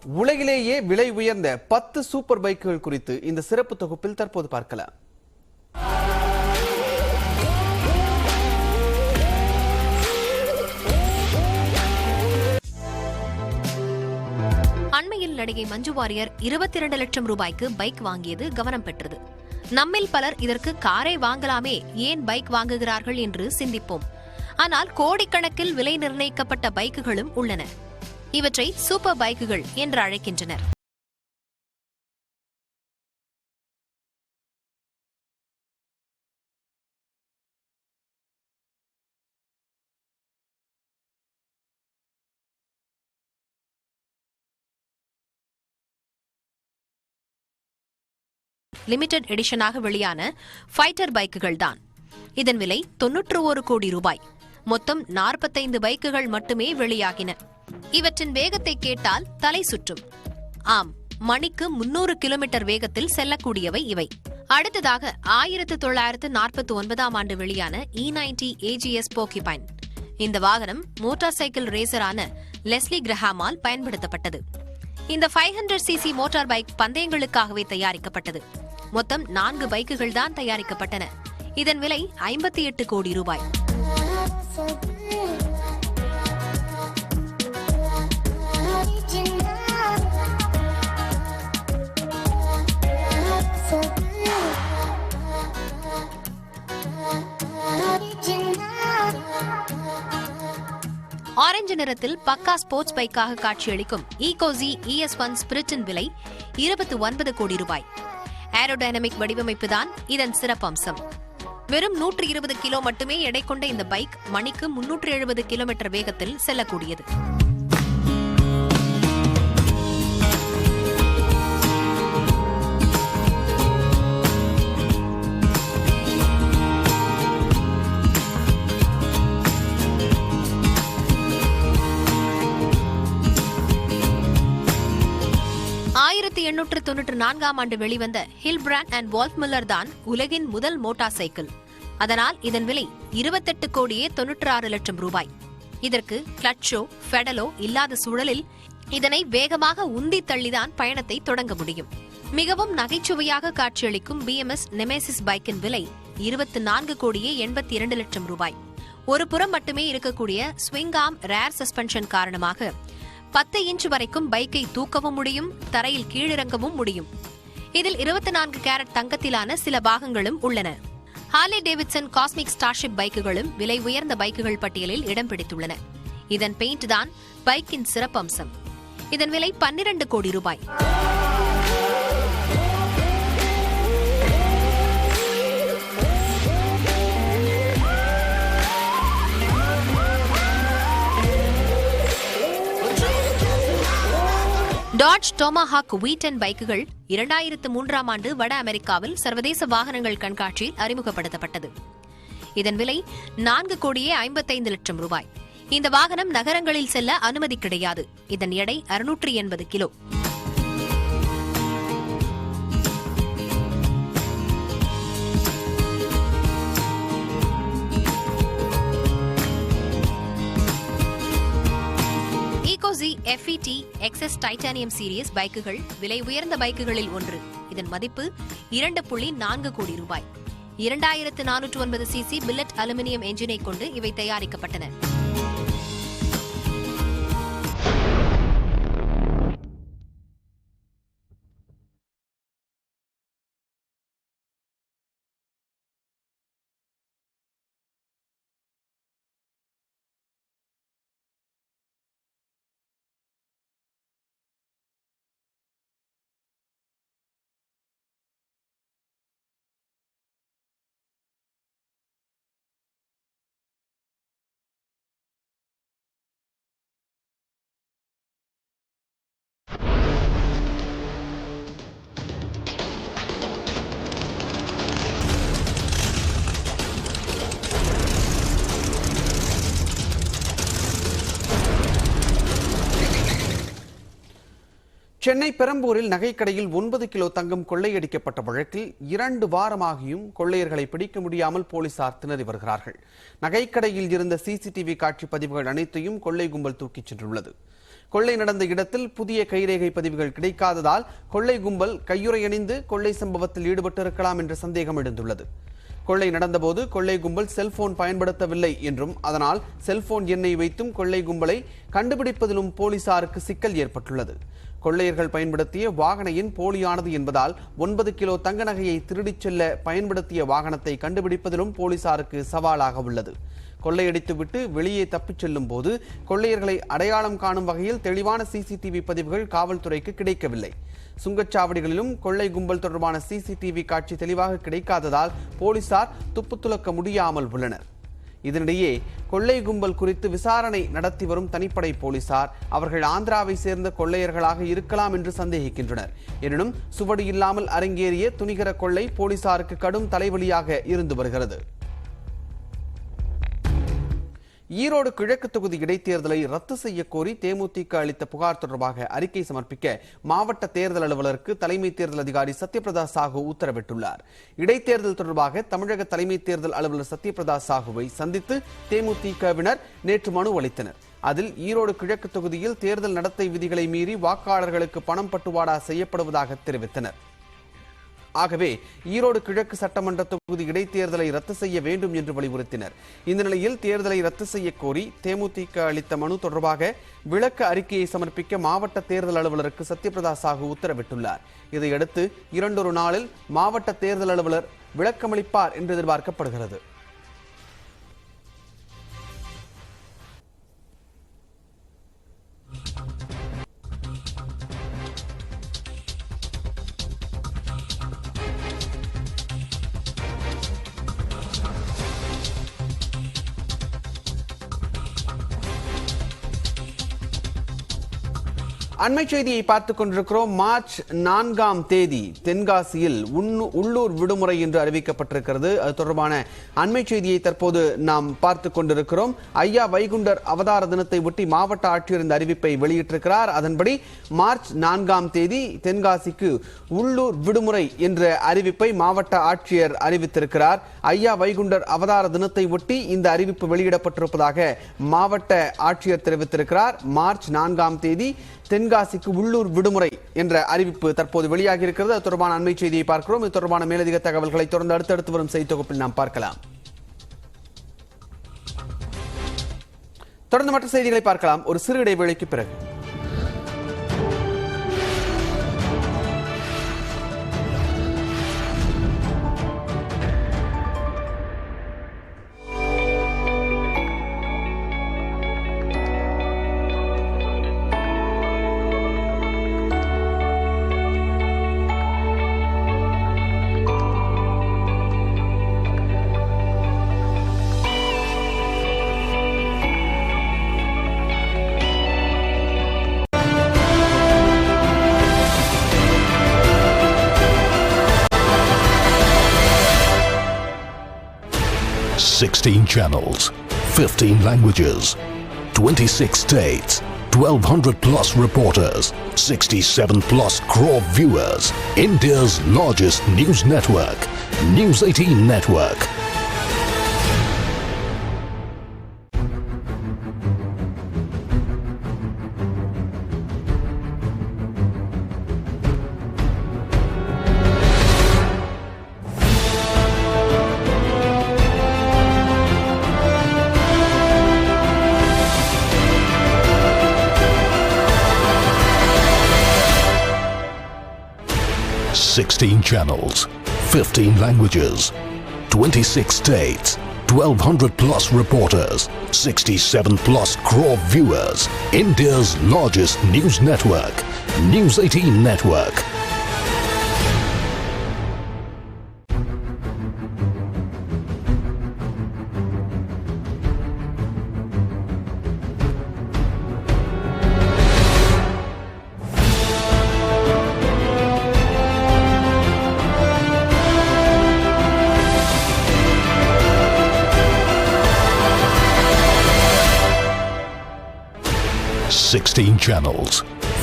உலகிலேயே விலை உயர்ந்த 10 சூப்பர் பைக்குகள் குறித்து இந்த சிறப்பு தொகுப்பில் தற்போது பார்க்கலாம். அண்மையில் நடிகை மஞ்சு வாரியர் 22 லட்சம் ரூபாய்க்கு பைக் வாங்கியது கவனம் பெற்றது. நம்மில் பலர் இதற்கு காரை வாங்கலாமே, ஏன் பைக் வாங்குகிறார்கள் என்று சிந்திப்போம். ஆனால் கோடிக்கணக்கில் விலை நிர்ணயிக்கப்பட்ட பைக்குகளும் உள்ளன. இவற்றை சூப்பர் பைக்குகள் என்று அழைக்கின்றனர். லிமிடெட் எடிஷனாக வெளியான ஃபைட்டர் பைக்குகள் தான். இதன் விலை 91 கோடி ரூபாய். மொத்தம் 45 பைக்குகள் மட்டுமே வெளியாகின. இவற்றின் வேகத்தை கேட்டால் தலை சுற்றும். ஆம், மணிக்கு 300 கிலோமீட்டர் வேகத்தில் செல்லக்கூடியவை இவை. அடுத்ததாக 1949ஆம் ஆண்டு வெளியான E90 AGS போக்கிபைன். இந்த வாகனம் மோட்டார் சைக்கிள் ரேசரான லெஸ்லி கிரஹாமால் பயன்படுத்தப்பட்டது. இந்த 500cc மோட்டார் பைக் பந்தயங்களுக்காகவே தயாரிக்கப்பட்டது. மொத்தம் 4 பைக்குகள் தான் தயாரிக்கப்பட்டன. இதன் விலை 58 கோடி ரூபாய். ஆரஞ்சு நிறத்தில் பக்கா ஸ்போர்ட்ஸ் பைக்காக காட்சியளிக்கும் ஈகோசி ES1 ஸ்பிரிட்டின் விலை 29 கோடி ரூபாய். ஏரோடைனமிக் வடிவமைப்பு தான் இதன் சிறப்பம்சம். வெறும் 120 கிலோ மட்டுமே எடை கொண்ட இந்த பைக் மணிக்கு 370 கிலோமீட்டர் வேகத்தில் செல்லக்கூடியது. ஆம் ஆண்டு வெளிவந்த ஹில்பிராண்ட் அண்ட் வால்ஃப்முல்லர் தான் உலகின் முதல் மோட்டார் சைக்கிள். அதனால் இதன் விலை 28 கோடியே 96 லட்சம் ரூபாய். இதற்கு கிளட்சோ பெடலோ இல்லாத சூழலில் இதனை வேகமாக உந்தி தள்ளிதான் பயணத்தை தொடங்க முடியும். மிகவும் நகைச்சுவையாக காட்சியளிக்கும் BMS நெமேசிஸ் பைக்கின் விலை 24 கோடியே 82 லட்சம் ரூபாய். ஒரு புறம் மட்டுமே இருக்கக்கூடிய ஸ்விங் ஆர்ம் ரேர் சஸ்பென்ஷன் காரணமாக 10 இன்ச் வரைக்கும் பைக்கை தூக்கவும் முடியும், தரையில் கீழிறங்கவும் முடியும். இதில் 24 கேரட் தங்கத்திலான சில பாகங்களும் உள்ளன. ஹார்லி டேவிட்சன் காஸ்மிக் ஸ்டார்ஷிப் பைக்குகளும் விலை உயர்ந்த பைக்குகள் பட்டியலில் இடம் பிடித்துள்ளன. இதன் பெயிண்ட் தான் பைக்கின் சிறப்பம்சம். இதன் விலை 12 கோடி ரூபாய். டாட்ஜ் டோமாஹாக் V10 பைக்குகள் 2003ஆம் ஆண்டு வட அமெரிக்காவில் சர்வதேச வாகனங்கள் கண்காட்சியில் அறிமுகப்படுத்தப்பட்டது. இதன் விலை 4 கோடியே 55 லட்சம் ரூபாய். இந்த வாகனம் நகரங்களில் செல்ல அனுமதி கிடையாது. இதன் எடை 680 கிலோ. Ecosse FET XS titanium series பைக்குகள் விலை உயர்ந்த பைக்குகளில் ஒன்று. இதன் மதிப்பு 2.4 கோடி ரூபாய். 2409 cc பில்லட் அலுமினியம் என்ஜினை கொண்டு இவை தயாரிக்கப்பட்டன. சென்னை பெரம்பூரில் நகைக்கடையில் 9 கிலோ தங்கம் கொள்ளையடிக்கப்பட்ட வழக்கில் 2 வாரமாகியும் கொள்ளையர்களை பிடிக்க முடியாமல் போலீசார் திணறி வருகிறார்கள். நகைக்கடையில் இருந்த சிசிடிவி காட்சி பதிவுகள் அனைத்தையும் கொள்ளை கும்பல் தூக்கிச் சென்றுள்ளது. கொள்ளை நடந்த இடத்தில் புதிய கைரேகை பதிவுகள் கிடைக்காததால் கொள்ளை கும்பல் கையுறையணிந்து கொள்ளை சம்பவத்தில் ஈடுபட்டிருக்கலாம் என்ற சந்தேகம் எழுந்துள்ளது. கொள்ளை நடந்தபோது கொள்ளை கும்பல் செல்போன் பயன்படுத்தவில்லை என்றும் அதனால் செல்போன் எண்ணை வைத்தும் கொள்ளை கும்பலை கண்டுபிடிப்பதிலும் போலீசாருக்கு சிக்கல் ஏற்பட்டுள்ளது. கொள்ளையர்கள் பயன்படுத்திய வாகன எண் போலியானது என்பதால் 9 கிலோ தங்க நகையை திருடிச் செல்ல பயன்படுத்திய வாகனத்தை கண்டுபிடிப்பதிலும் போலீசாருக்கு சவாலாக உள்ளது. கொள்ளையடித்துவிட்டு வெளியே தப்பிச் செல்லும் போது கொள்ளையர்களை அடையாளம் காணும் வகையில் தெளிவான சிசிடிவி பதிவுகள் காவல்துறைக்கு கிடைக்கவில்லை. சுங்கச்சாவடிகளிலும் கொள்ளை கும்பல் தொடர்பான சிசிடிவி காட்சி தெளிவாக கிடைக்காததால் போலீசார் துப்பு துலக்க முடியாமல் உள்ளனர். இதனிடையே கொள்ளை கும்பல் குறித்து விசாரணை நடத்தி வரும் தனிப்படை போலீசார் அவர்கள் ஆந்திராவை சேர்ந்த கொள்ளையர்களாக இருக்கலாம் என்று சந்தேகிக்கின்றனர். எனினும் சுவடு இல்லாமல் அரங்கேறிய துணிகர கொள்ளை போலீசாருக்கு கடும் தலைவலியாக இருந்து வருகிறது. ஈரோடு கிழக்கு தொகுதி இடைத்தேர்தலை ரத்து செய்ய கோரி தேமுதிக அளித்த புகார் தொடர்பாக அறிக்கை சமர்ப்பிக்க மாவட்ட தேர்தல் அலுவலருக்கு தலைமை தேர்தல் அதிகாரி சத்யபிரதா சாஹூ உத்தரவிட்டுள்ளார். இடைத்தேர்தல் தொடர்பாக தமிழக தலைமை தேர்தல் அலுவலர் சத்யபிரதா சாஹூவை சந்தித்து தேமுதிகவினர் நேற்று மனு அளித்தனர். அதில் ஈரோடு கிழக்கு தொகுதியில் தேர்தல் நடத்தை விதிகளை மீறி வாக்காளர்களுக்கு பணம் பட்டுவாடா செய்யப்படுவதாக தெரிவித்தனர். ஆகவே ஈரோடு கிழக்கு சட்டமன்ற தொகுதி இடைத்தேர்தலை ரத்து செய்ய வேண்டும் என்று வலியுறுத்தினர். இந்த நிலையில் தேர்தலை ரத்து செய்ய கோரி தேமுதிக அளித்த மனு தொடர்பாக விளக்க அறிக்கையை சமர்ப்பிக்க மாவட்ட தேர்தல் அலுவலருக்கு சத்யபிரதா சாஹூ உத்தரவிட்டுள்ளார். இதையடுத்து 2 நாளில் மாவட்ட தேர்தல் அலுவலர் விளக்கமளிப்பார் என்று எதிர்பார்க்கப்படுகிறது. அண்மை செய்தியை பார்த்துக் கொண்டிருக்கிறோம். மார்ச் 4ஆம் தேதி தென்காசியில் உள்ளூர் விடுமுறை என்று அறிவிக்கப்பட்டிருக்கிறது. அது தொடர்பான அண்மை செய்தியை தற்போது நாம் பார்த்துக் கொண்டிருக்கிறோம். ஐயா வைகுண்டர் அவதார தினத்தை ஒட்டி மாவட்ட ஆட்சியர் இந்த அறிவிப்பை வெளியிட்டிருக்கிறார். அதன்படி மார்ச் 4ஆம் தேதி தென்காசிக்கு உள்ளூர் விடுமுறை என்ற அறிவிப்பை மாவட்ட ஆட்சியர் அறிவித்திருக்கிறார். ஐயா வைகுண்டர் அவதார தினத்தை ஒட்டி இந்த அறிவிப்பு வெளியிடப்பட்டிருப்பதாக மாவட்ட ஆட்சியர் தெரிவித்திருக்கிறார். மார்ச் 4ஆம் தேதி தென்காசிக்கு உள்ளூர் விடுமுறை என்ற அறிவிப்பு தற்போது வெளியாகி இருக்கிறது. அது தொடர்பான அண்மை செய்தியை பார்க்கிறோம். இது தொடர்பான மேலதிக தகவல்களை தொடர்ந்து அடுத்தடுத்து வரும் செய்தி தொகுப்பில் நாம் பார்க்கலாம். தொடர்ந்து மற்ற செய்திகளை பார்க்கலாம் ஒரு சிறு இடைவேளைக்கு பிறகு. Sixteen channels, 15 languages, 26 states, 1,200 plus reporters, 67 plus crore viewers. India's largest news network, News 18 Network. Sixteen channels, 15 languages, 26 states, 1,200 plus reporters, 67 plus crore viewers. India's largest news network, News 18 Network. Sixteen channels,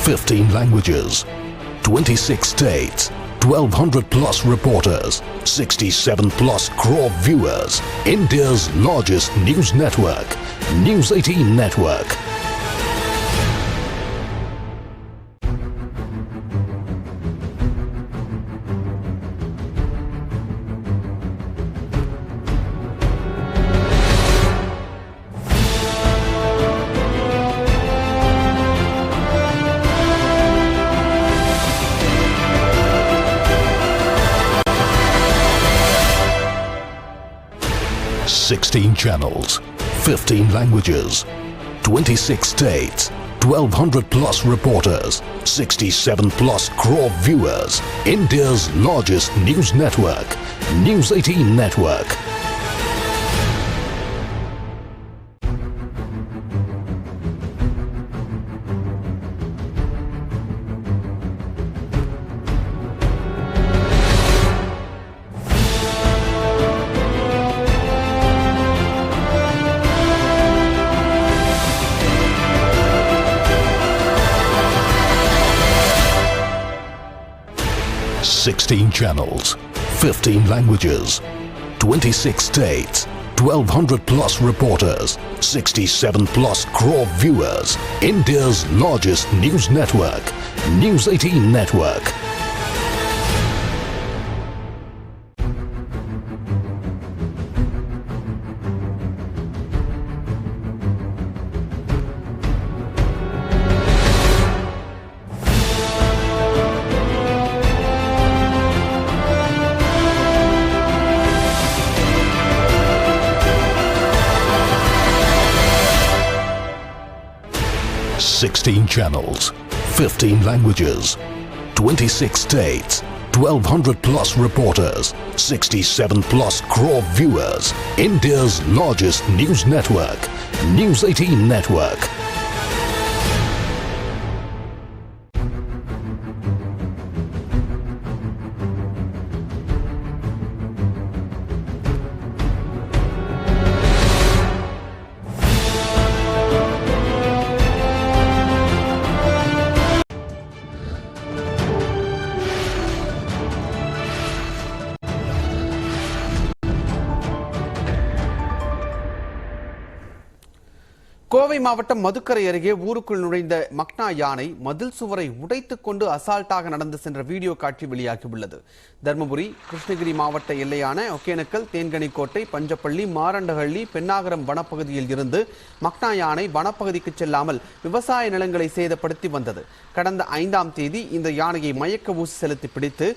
15 languages, 26 states, 1,200 plus reporters, 67 plus crore viewers. India's largest news network, News 18 Network. 16 channels, 15 languages, 26 states, 1200 plus reporters, 67 plus crore viewers. India's largest news network, News 18 Network. Sixteen channels, 15 languages, 26 states, 1200 plus reporters, 67 plus crore viewers. India's largest news network, News 18 Network. Sixteen channels, 15 languages, 26 states, 1200 plus reporters, 67 plus crore viewers. India's largest news network, News 18 Network. Kovai மாவட்டம் மதுக்கரை அருகே ஊருக்குள் நுழைந்த மக்னா யானை மதில் சுவரை உடைத்துக் கொண்டு அசால்ட்டாக நடந்து சென்ற வீடியோ காட்சி வெளியாகியுள்ளது. தர்மபுரி கிருஷ்ணகிரி மாவட்ட எல்லையான ஒகேனக்கல், தேன்கனிக்கோட்டை, பஞ்சப்பள்ளி, மாரண்டஹள்ளி, பெண்ணாகரம் வனப்பகுதியில் இருந்து மக்னா யானை வனப்பகுதிக்கு செல்லாமல் விவசாய நிலங்களை சேதப்படுத்தி வந்தது. கடந்த 5ஆம் தேதி இந்த யானையை மயக்க ஊசி செலுத்தி பிடித்து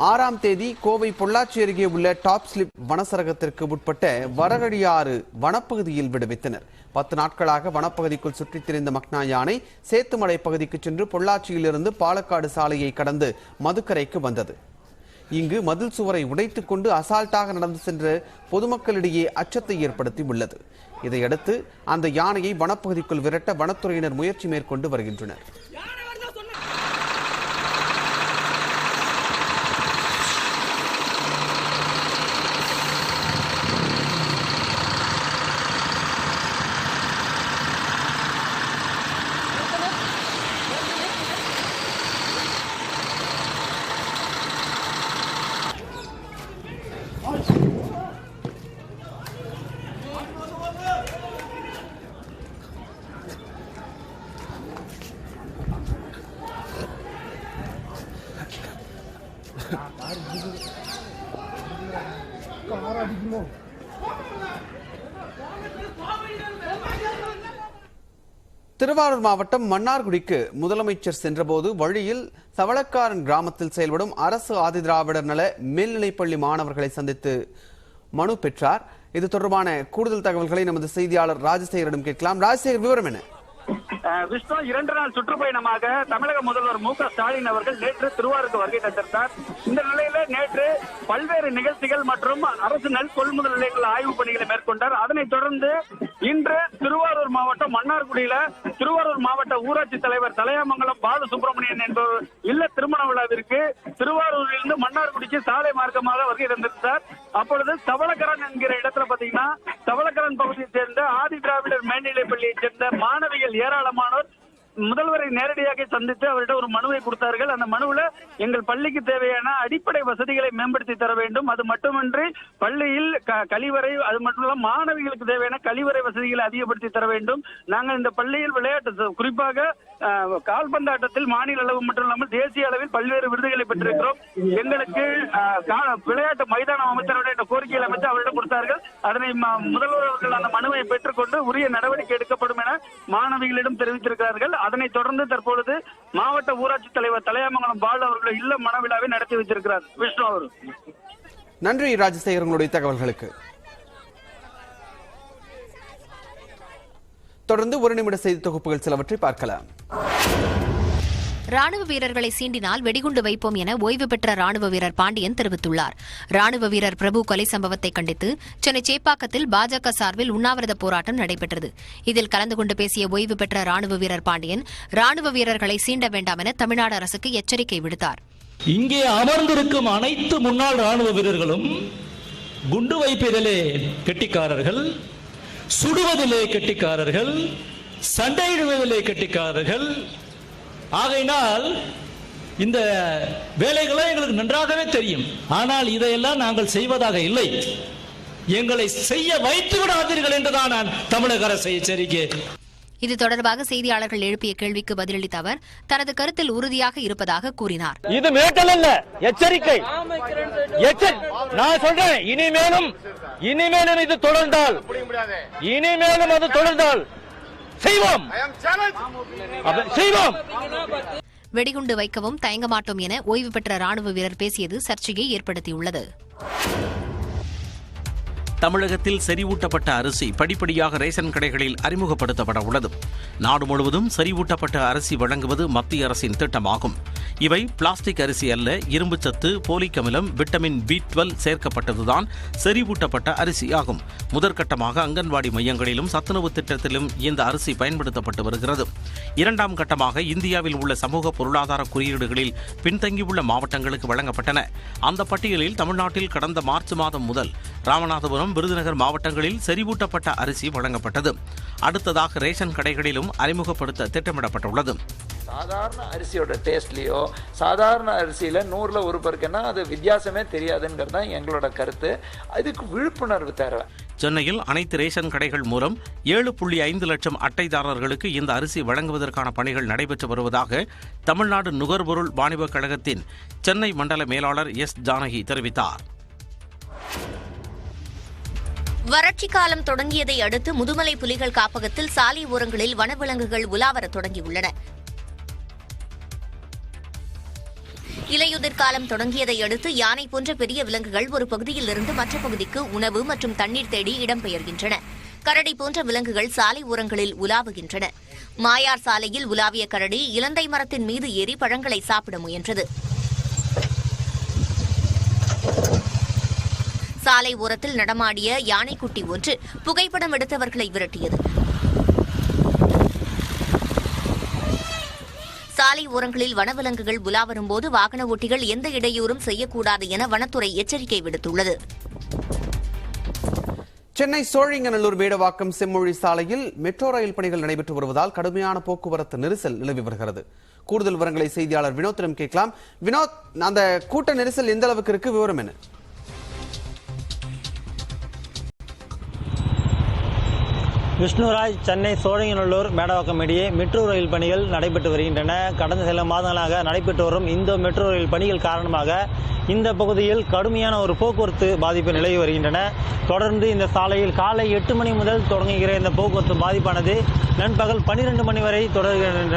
6ஆம் தேதி கோவை பொள்ளாச்சி அருகே உள்ள டாப் ஸ்லிப் வனசரகத்திற்கு உட்பட்ட வரகடியாறு வனப்பகுதியில் விடுவித்தனர். 10 நாட்களாக வனப்பகுதிக்குள் சுற்றித் திரிந்த மக்னா யானை சேத்துமலை பகுதிக்கு சென்று பொள்ளாச்சியிலிருந்து பாலக்காடு சாலையை கடந்து மதுக்கரைக்கு வந்தது. இங்கு மதில் சுவரை உடைத்துக் கொண்டு அசால்ட்டாக நடந்து சென்ற பொதுமக்களிடையே அச்சத்தை ஏற்படுத்தி உள்ளது. இதையடுத்து அந்த யானையை வனப்பகுதிக்குள் விரட்ட வனத்துறையினர் முயற்சி மேற்கொண்டு வருகின்றனர். திருவாரூர் மாவட்டம் மன்னார்குடிக்கு முதலமைச்சர் சென்றபோது வழியில் சவளக்காரன் கிராமத்தில் செயல்படும் அரசு ஆதிதிராவிடர் நல மேல்நிலைப்பள்ளி மாணவர்களை சந்தித்து மனு பெற்றார். இது தொடர்பான கூடுதல் தகவல்களை நமது செய்தியாளர் ராஜசேகரிடம் கேட்கலாம். ராஜசேகர், விவரம் என்ன? விஷ்ணு, 2 நாள் சுற்றுப்பயணமாக தமிழக முதல்வர் மு க ஸ்டாலின் அவர்கள் நேற்று திருவாரூருக்கு வருகை தந்திருந்தார். இந்த நிலையில நேற்று பல்வேறு நிகழ்ச்சிகள் மற்றும் அரசு நெல் கொள்முதல் நிலையங்கள் ஆய்வு பணிகளை மேற்கொண்டார். அதனைத் தொடர்ந்து இன்று திருவாரூர் மாவட்டம் மன்னார்குடியில திருவாரூர் மாவட்ட ஊராட்சி தலைவர் தலையாமங்கலம் பாலசுப்ரமணியன் என்பவர் இல்ல திருமண விழாவிற்கு திருவாரூரிலிருந்து மன்னார்குடிக்கு சாலை மார்க்கமாக வருகை தந்திருந்தார். அப்பொழுது தவளக்கரன் என்கிற இடத்துல பாத்தீங்கன்னா தவளக்கரன் பகுதியைச் சேர்ந்த ஆதி திராவிடர் மேல்நிலைப் பள்ளியைச் சேர்ந்த மாணவிகள் ஏராளமானோர் முதல்வரை நேரடியாக சந்தித்து அவரிடம் ஒரு மனுவை கொடுத்தார்கள். அந்த மனுவில் எங்கள் பள்ளிக்கு தேவையான அடிப்படை வசதிகளை மேம்படுத்தி தர வேண்டும், அது மட்டுமின்றி பள்ளியில் கழிவறை, அது மட்டுமல்ல மாணவிகளுக்கு தேவையான கழிவறை வசதிகளை அதிகப்படுத்தி தர வேண்டும். நாங்கள் இந்த பள்ளியில் விளையாட்டு, குறிப்பாக கால்பந்தாட்டத்தில் மாநில அளவு மட்டும் இல்லாமல் தேசிய அளவில் பல்வேறு விருதுகளை பெற்றிருக்கிறோம். எங்களுக்கு விளையாட்டு மைதானம் அமைச்சருடைய கோரிக்கைகள் அமைத்து அவரிடம் கொடுத்தார்கள். அதனை முதல்வர் அவர்கள் அந்த மனுவை பெற்றுக்கொண்டு உரிய நடவடிக்கை எடுக்கப்படும் என மாணவிகளிடம் தெரிவித்திருக்கிறார்கள். அதனைத் தொடர்ந்து தற்பொழுது மாவட்ட ஊராட்சி தலைவர் தலையாமங்கலம் பால் அவர்கள் இல்ல மனவிழாவை நடத்தி வைத்திருக்கிறார். விஷ்ணு அவர். நன்றி ராஜசேகர், உங்களுடைய தகவல்களுக்கு. தொடர்ந்து ஒரு நிமிட செய்தி தொகுப்புகள் சிலவற்றை பார்க்கலாம். ராணுவ வீரர்களை சீண்டினால் வெடிகுண்டு வைப்போம் என ஓய்வு பெற்ற ராணுவ வீரர் பாண்டியன் தெரிவித்துள்ளார். ராணுவ வீரர் பிரபு கொலை சம்பவத்தை கண்டித்து சென்னை சேப்பாக்கத்தில் பாஜக சார்பில் உண்ணாவிரத போராட்டம் நடைபெற்றது. இதில் கலந்து கொண்டு பேசிய ஓய்வு பெற்ற ராணுவ வீரர் பாண்டியன் ராணுவ வீரர்களை சீண்ட வேண்டாம் என தமிழ்நாடு அரசுக்கு எச்சரிக்கை விடுத்தார். இங்கே அமர்ந்திருக்கும் அனைத்து முன்னாள் ராணுவ வீரர்களும் குண்டு வைப்பதிலே கெட்டிக்காரர்கள், சுடுவதிலே கெட்டிக்காரர்கள், சண்டையிடுவதிலே கெட்டிக்காரர்கள். ஆகையினால் இந்த வேலைகளை எங்களுக்கு நன்றாகவே தெரியும். ஆனால் இதையெல்லாம் நாங்கள் செய்வதாக இல்லை. எங்களை செய்ய வைத்து விடாதீர்கள் என்றுதான் நான் தமிழக அரசை எச்சரிக்கிறேன். இது தொடர்பாக செய்தியாளர்கள் எழுப்பிய கேள்விக்கு பதிலளித்த அவர் தனது கருத்தில் உறுதியாக இருப்பதாக கூறினார். இது மிரட்டல் அல்ல, எச்சரிக்கை. நான் சொல்றேன், இனிமேலும் இது தொடர்ந்தால் அது தொடர்ந்தால் செய்வோம். வெடிகுண்டு வைக்கவும் தயங்க மாட்டோம் என ஓய்வு பெற்ற ராணுவ வீரர் பேசியது சர்ச்சையை ஏற்படுத்தியுள்ளது. தமிழகத்தில் செறிவூட்டப்பட்ட அரிசி படிப்படியாக ரேஷன் கடைகளில் அறிமுகப்படுத்தப்பட உள்ளது. நாடு முழுவதும் செறிவூட்டப்பட்ட அரிசி வழங்குவது மத்திய அரசின் திட்டமாகும். இவை பிளாஸ்டிக் அரிசி அல்ல. இரும்புச்சத்து, போலிக் அமிலம், விட்டமின் B12 சேர்க்கப்பட்டதுதான் செறிவூட்டப்பட்ட அரிசி ஆகும். முதற்கட்டமாக அங்கன்வாடி மையங்களிலும் சத்துணவு திட்டத்திலும் இந்த அரிசி பயன்படுத்தப்பட்டு வருகிறது. இரண்டாம் கட்டமாக இந்தியாவில் உள்ள சமூக பொருளாதார குறியீடுகளில் பின்தங்கியுள்ள மாவட்டங்களுக்கு வழங்கப்பட்டன. அந்த பட்டியலில் தமிழ்நாட்டில் கடந்த மார்ச் மாதம் முதல் ராமநாதபுரம், விருதுநகர் மாவட்டங்களில் செறிவூட்டப்பட்ட அரிசி வழங்கப்பட்டது. அடுத்ததாக ரேஷன் கடைகளிலும் அறிமுகப்படுத்த திட்டமிடப்பட்டுள்ளது. சாதாரண அரிசியோட டேஸ்ட்லயோ, சாதாரண அரிசியில 100ல் 1 பருக்குன்னா அது வித்தியாசமே தெரியாதுங்கிறது தான் எங்களோட கருத்து. அதுக்கு விழிப்புணர்வு தேவை. சென்னையில் அனைத்து ரேஷன் கடைகள் மூலம் 7.5 லட்சம் அட்டைதாரர்களுக்கு இந்த அரிசி வழங்குவதற்கான பணிகள் நடைபெற்று வருவதாக தமிழ்நாடு நுகர்பொருள் வாணிபக் கழகத்தின் சென்னை மண்டல மேலாளர் S. ஜானகி தெரிவித்தார். வறட்சி காலம் தொடங்கியதை அடுத்து முதுமலை புலிகள் காப்பகத்தில் சாலை ஓரங்களில் வனவிலங்குகள் உலாவர தொடங்கியுள்ளன. இலையுதிர் காலம் தொடங்கியதை அடுத்து யானை போன்ற பெரிய விலங்குகள் ஒரு பகுதியில் இருந்து மற்ற பகுதிக்கு உணவு மற்றும் தண்ணீர் தேடி இடம்பெயர்கின்றன. கரடி போன்ற விலங்குகள் சாலை ஓரங்களில் உலாவுகின்றன. மாயார் சாலையில் உலாவிய கரடி இலந்தை மரத்தின் மீது ஏறி பழங்களை சாப்பிட முயன்றது. சாலை ஓரத்தில் நடமாடிய யானைக்குட்டி ஒன்று புகைப்படம் எடுத்தவர்களை விரட்டியது. சாலை ஓரங்களில் வனவிலங்குகள் உலா வரும்போது வாகன ஓட்டிகள் எந்த இடையூறும் செய்யக்கூடாது என வனத்துறை எச்சரிக்கை விடுத்துள்ளது. சென்னை சோழிங்கநல்லூர் மேடவாக்கம் செம்மொழி சாலையில் மெட்ரோ ரயில் பணிகள் நடைபெற்று வருவதால் கடுமையான போக்குவரத்து நெரிசல் நிலவி வருகிறது. கூடுதல் விவரங்களை செய்தியாளர் வினோத்திடம் கேட்கலாம். வினோத், அந்த கூட்ட நெரிசல் எந்த அளவுக்கு இருக்கு, விவரம் என்ன? விஷ்ணுராஜ், சென்னை சோழிங்கநல்லூர் மேடவாக்கம் இடையே மெட்ரோ ரயில் பணிகள் நடைபெற்று வருகின்றன. கடந்த சில மாதங்களாக நடைபெற்று வரும் இந்த மெட்ரோ ரயில் பணிகள் காரணமாக இந்த பகுதியில் கடுமையான ஒரு போக்குவரத்து பாதிப்பு நிலவி வருகின்றன. தொடர்ந்து இந்த சாலையில் காலை 8 மணி முதல் தொடங்குகிற இந்த போக்குவரத்து பாதிப்பானது நண்பகல் 12 மணி வரை தொடர்கின்றன.